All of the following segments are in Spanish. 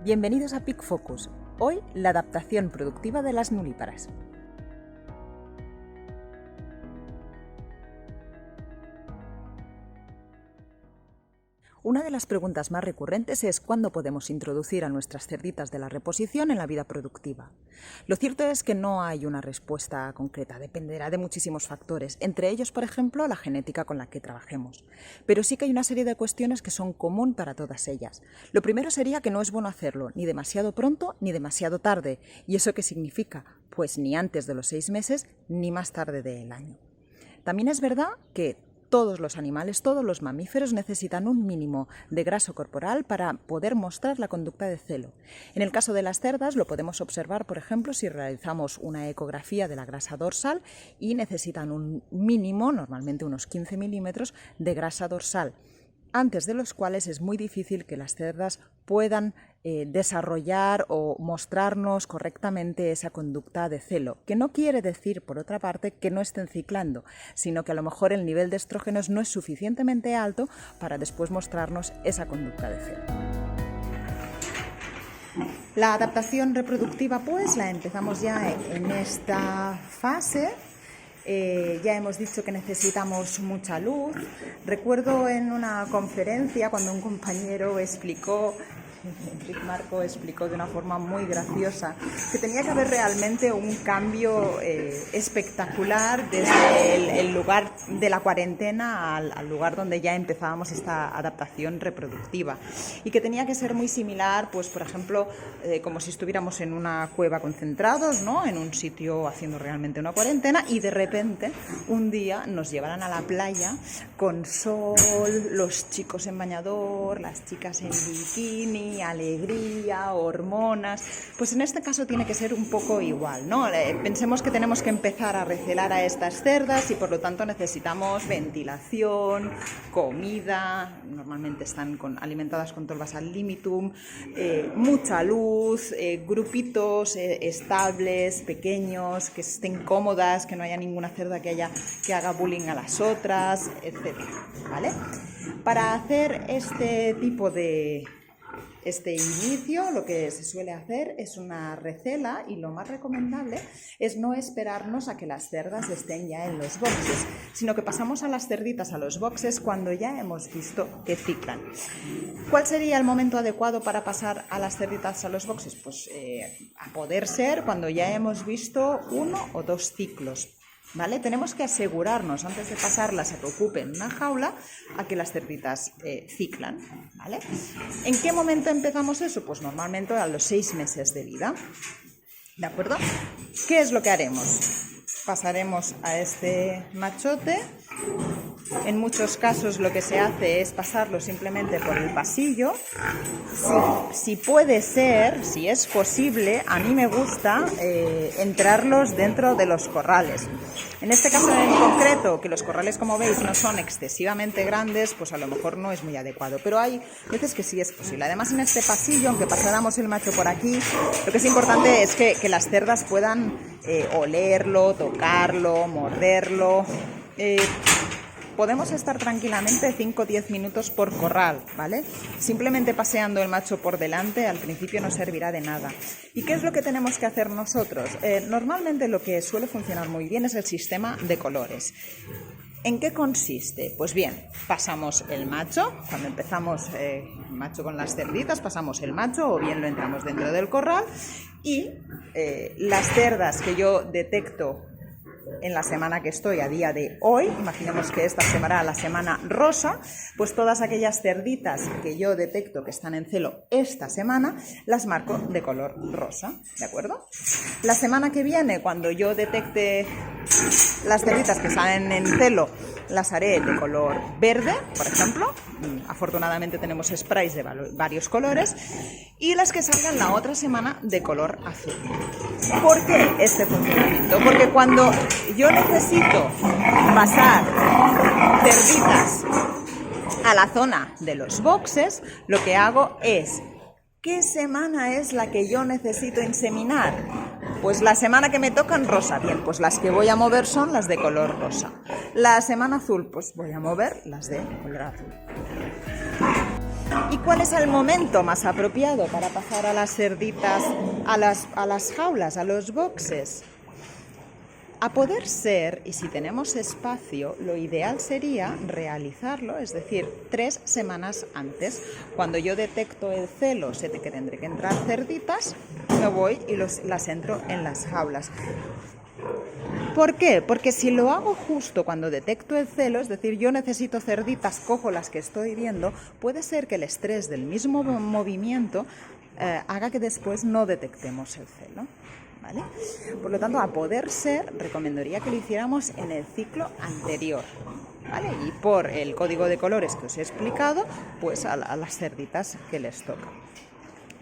Bienvenidos a Pig Focus. Hoy, la adaptación productiva de las nulíparas. Una de las preguntas más recurrentes es ¿cuándo podemos introducir a nuestras cerditas de la reposición en la vida productiva? Lo cierto es que no hay una respuesta concreta, dependerá de muchísimos factores, entre ellos, por ejemplo, la genética con la que trabajemos. Pero sí que hay una serie de cuestiones que son común para todas ellas. Lo primero sería que no es bueno hacerlo ni demasiado pronto ni demasiado tarde. ¿Y eso qué significa? Pues ni antes de los 6 meses ni más tarde del año. También es verdad que todos los animales, todos los mamíferos necesitan un mínimo de grasa corporal para poder mostrar la conducta de celo. En el caso de las cerdas lo podemos observar, por ejemplo, si realizamos una ecografía de la grasa dorsal y necesitan un mínimo, normalmente unos 15 milímetros, de grasa dorsal, antes de los cuales es muy difícil que las cerdas puedan desarrollar o mostrarnos correctamente esa conducta de celo, que no quiere decir, por otra parte, que no estén ciclando, sino que a lo mejor el nivel de estrógenos no es suficientemente alto para después mostrarnos esa conducta de celo. La adaptación reproductiva, pues, la empezamos ya en esta fase. Ya hemos dicho que necesitamos mucha luz. Recuerdo en una conferencia cuando un compañero Enric Marco explicó de una forma muy graciosa que tenía que haber realmente un cambio espectacular desde el lugar de la cuarentena al lugar donde ya empezábamos esta adaptación reproductiva, y que tenía que ser muy similar, pues por ejemplo, como si estuviéramos en una cueva concentrados, ¿no? En un sitio haciendo realmente una cuarentena, y de repente un día nos llevaran a la playa con sol, los chicos en bañador, las chicas en bikini, alegría, hormonas. Pues en este caso tiene que ser un poco igual, ¿no? Pensemos que tenemos que empezar a recelar a estas cerdas y por lo tanto necesitamos ventilación, comida, normalmente están alimentadas con tolvas ad limitum, mucha luz, grupitos estables, pequeños, que estén cómodas, que no haya ninguna cerda que haga bullying a las otras, etc. ¿Vale? Para hacer este inicio, lo que se suele hacer es una recela, y lo más recomendable es no esperarnos a que las cerdas estén ya en los boxes, sino que pasamos a las cerditas a los boxes cuando ya hemos visto que ciclan. ¿Cuál sería el momento adecuado para pasar a las cerditas a los boxes? Pues a poder ser cuando ya hemos visto 1 o 2 ciclos. ¿Vale? Tenemos que asegurarnos, antes de pasarlas a que ocupen una jaula, a que las cerditas ciclan, ¿vale? ¿En qué momento empezamos eso? Pues normalmente a los 6 meses de vida, ¿de acuerdo? ¿Qué es lo que haremos? Pasaremos a este machote. En muchos casos lo que se hace es pasarlo simplemente por el pasillo. Si puede ser, si es posible, a mí me gusta entrarlos dentro de los corrales. En este caso en concreto, que los corrales, como veis, no son excesivamente grandes, pues a lo mejor no es muy adecuado, pero hay veces que sí es posible. Además, en este pasillo, aunque pasáramos el macho por aquí, lo que es importante es que las cerdas puedan olerlo, tocarlo, morderlo. Podemos estar tranquilamente 5 o 10 minutos por corral, ¿vale? Simplemente paseando el macho por delante al principio no servirá de nada. ¿Y qué es lo que tenemos que hacer nosotros? Normalmente lo que suele funcionar muy bien es el sistema de colores. ¿En qué consiste? Pues bien, pasamos el macho, cuando empezamos el macho con las cerditas, pasamos el macho o bien lo entramos dentro del corral, y las cerdas que yo detecto en la semana que estoy a día de hoy, imaginemos que esta será la semana rosa, pues todas aquellas cerditas que yo detecto que están en celo esta semana, las marco de color rosa, ¿de acuerdo? La semana que viene, cuando yo detecte las cerditas que salen en celo, las haré de color verde, por ejemplo. Afortunadamente tenemos sprays de varios colores, y las que salgan la otra semana de color azul. ¿Por qué este funcionamiento? Porque cuando yo necesito pasar cerditas a la zona de los boxes, lo que hago es, ¿qué semana es la que yo necesito inseminar? Pues la semana que me tocan rosa, bien, pues las que voy a mover son las de color rosa. La semana azul, pues voy a mover las de color azul. ¿Y cuál es el momento más apropiado para pasar a las cerditas a las jaulas, a los boxes? A poder ser, y si tenemos espacio, lo ideal sería realizarlo, es decir, 3 semanas antes. Cuando yo detecto el celo, sé que tendré que entrar cerditas, me voy y las entro en las jaulas. ¿Por qué? Porque si lo hago justo cuando detecto el celo, es decir, yo necesito cerditas, cojo las que estoy viendo, puede ser que el estrés del mismo movimiento haga que después no detectemos el celo. ¿Vale? Por lo tanto, a poder ser, recomendaría que lo hiciéramos en el ciclo anterior, ¿vale? Y por el código de colores que os he explicado, pues a las cerditas que les toca.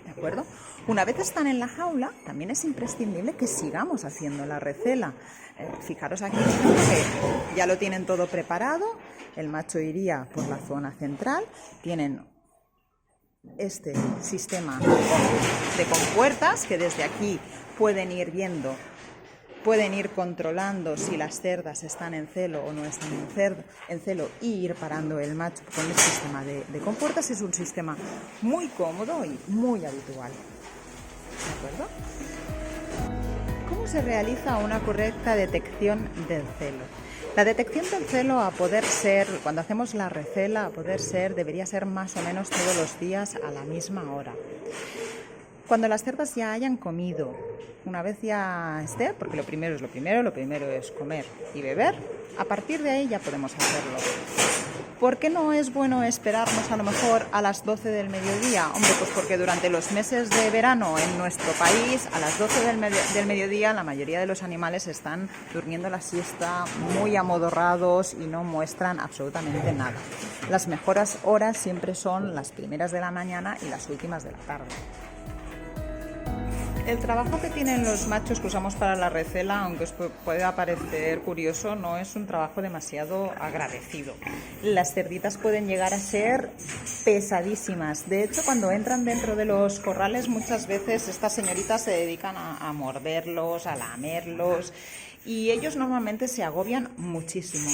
¿De acuerdo? Una vez están en la jaula, también es imprescindible que sigamos haciendo la recela. Fijaros aquí que ya lo tienen todo preparado. El macho iría por la zona central. Tienen este sistema de compuertas que desde aquí pueden ir viendo, pueden ir controlando si las cerdas están en celo o no están en celo y ir parando el macho con el sistema de compuertas. Es un sistema muy cómodo y muy habitual. ¿De acuerdo? ¿Cómo se realiza una correcta detección del celo? La detección del celo, a poder ser, cuando hacemos la recela, a poder ser, debería ser más o menos todos los días a la misma hora. Cuando las cerdas ya hayan comido, una vez ya esté, porque lo primero es comer y beber, a partir de ahí ya podemos hacerlo. ¿Por qué no es bueno esperarnos a lo mejor a las 12 del mediodía? Hombre, pues porque durante los meses de verano en nuestro país, a las 12 del mediodía, la mayoría de los animales están durmiendo la siesta muy amodorrados y no muestran absolutamente nada. Las mejores horas siempre son las primeras de la mañana y las últimas de la tarde. El trabajo que tienen los machos que usamos para la recela, aunque os pueda parecer curioso, no es un trabajo demasiado agradecido. Las cerditas pueden llegar a ser pesadísimas. De hecho, cuando entran dentro de los corrales, muchas veces estas señoritas se dedican a morderlos, a lamerlos, y ellos normalmente se agobian muchísimo.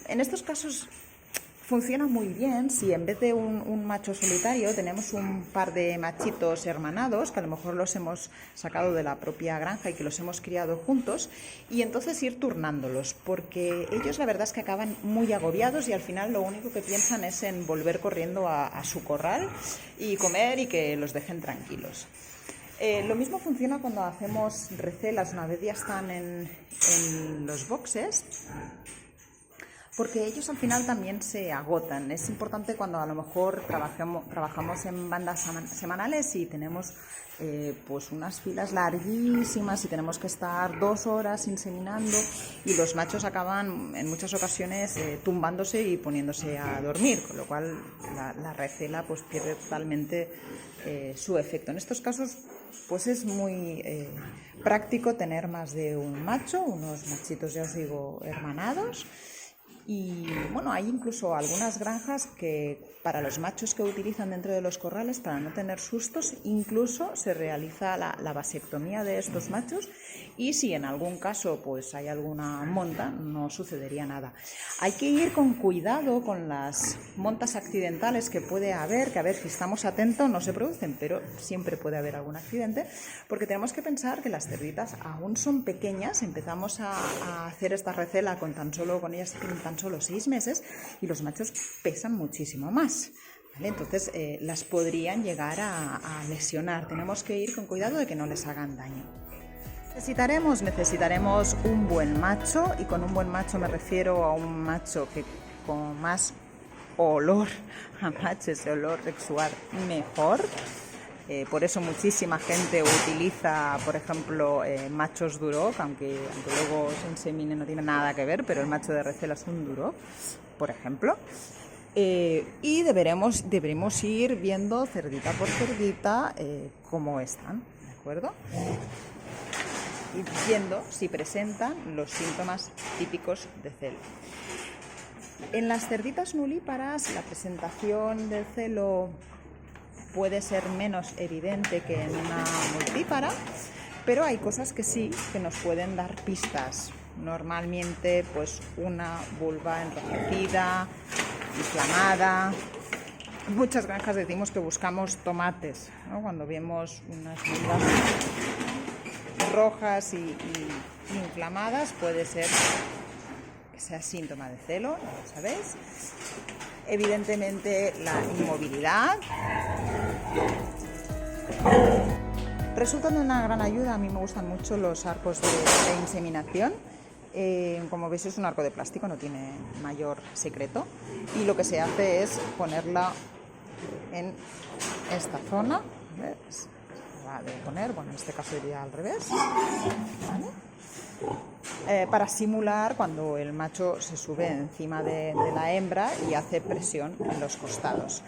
En estos casos funciona muy bien si en vez de un macho solitario tenemos un par de machitos hermanados que a lo mejor los hemos sacado de la propia granja y que los hemos criado juntos, y entonces ir turnándolos, porque ellos la verdad es que acaban muy agobiados y al final lo único que piensan es en volver corriendo a su corral y comer y que los dejen tranquilos. Lo mismo funciona cuando hacemos recelas una vez ya están en los boxes, porque ellos al final también se agotan. Es importante cuando a lo mejor trabajamos en bandas semanales y tenemos pues unas filas larguísimas y tenemos que estar 2 horas inseminando, y los machos acaban en muchas ocasiones tumbándose y poniéndose a dormir, con lo cual la recela pues pierde totalmente su efecto. En estos casos pues es muy práctico tener más de un macho, unos machitos, ya os digo, hermanados. Y bueno, hay incluso algunas granjas que para los machos que utilizan dentro de los corrales, para no tener sustos, incluso se realiza la vasectomía de estos machos, y si en algún caso pues hay alguna monta, no sucedería nada. Hay que ir con cuidado con las montas accidentales que puede haber, que a ver, si estamos atentos no se producen, pero siempre puede haber algún accidente, porque tenemos que pensar que las cerditas aún son pequeñas. Empezamos a hacer esta recela con ellas tienen tan solo 6 meses, y los machos pesan muchísimo más, ¿vale? Entonces las podrían llegar a lesionar. Tenemos que ir con cuidado de que no les hagan daño. Necesitaremos un buen macho, y con un buen macho me refiero a un macho que con más olor a macho, ese olor sexual mejor. Por eso muchísima gente utiliza, por ejemplo, machos duroc, aunque luego se insemine, no tiene nada que ver, pero el macho de recela es un duroc, por ejemplo. Y deberemos ir viendo cerdita por cerdita cómo están, ¿de acuerdo? Y viendo si presentan los síntomas típicos de celo. En las cerditas nulíparas la presentación del celo puede ser menos evidente que en una multípara, pero hay cosas que sí, que nos pueden dar pistas. Normalmente pues una vulva enrojecida, inflamada, En muchas granjas decimos que buscamos tomates, ¿no? Cuando vemos unas muelas rojas y inflamadas, puede ser que sea síntoma de celo, ya lo sabéis. Evidentemente la inmovilidad resultan de una gran ayuda. A mí me gustan mucho los arcos de inseminación. Como veis, es un arco de plástico, no tiene mayor secreto, y lo que se hace es ponerla en esta zona. ¿Ves? Va a poner, bueno, en este caso iría al revés, ¿vale? Para simular cuando el macho se sube encima de la hembra y hace presión en los costados.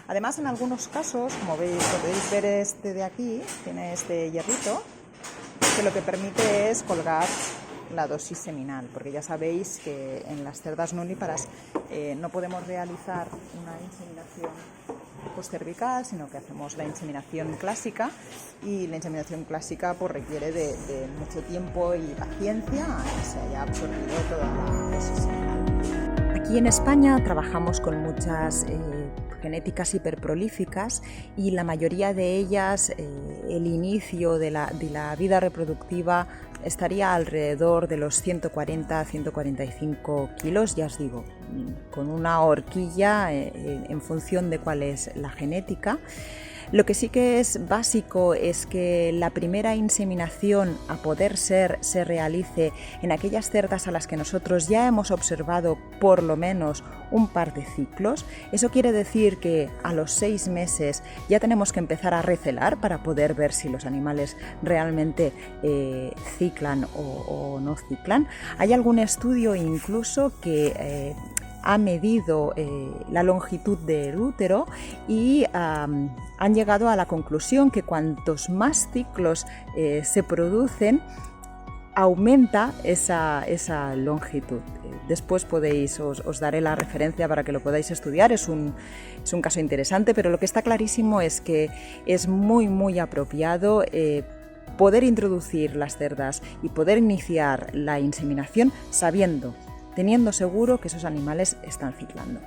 Además, en algunos casos, como veis, podéis ver este de aquí, tiene este hierrito, que lo que permite es colgar la dosis seminal, porque ya sabéis que en las cerdas nulíparas no podemos realizar una inseminación postcervical, sino que hacemos la inseminación clásica, y la inseminación clásica pues requiere de mucho tiempo y paciencia a que se haya absorbido toda la dosis seminal. Aquí en España trabajamos con muchas genéticas hiperprolíficas, y la mayoría de ellas, el inicio de la vida reproductiva estaría alrededor de los 140-145 kilos, ya os digo, con una horquilla en función de cuál es la genética. Lo que sí que es básico es que la primera inseminación, a poder ser, se realice en aquellas cerdas a las que nosotros ya hemos observado por lo menos un par de ciclos. Eso quiere decir que a los 6 meses ya tenemos que empezar a recelar para poder ver si los animales realmente ciclan o no ciclan. Hay algún estudio incluso que ha medido la longitud del útero y han llegado a la conclusión que cuantos más ciclos se producen, aumenta esa longitud. Después os daré la referencia para que lo podáis estudiar, es un caso interesante, pero lo que está clarísimo es que es muy apropiado poder introducir las cerdas y poder iniciar la inseminación teniendo seguro que esos animales están ciclando.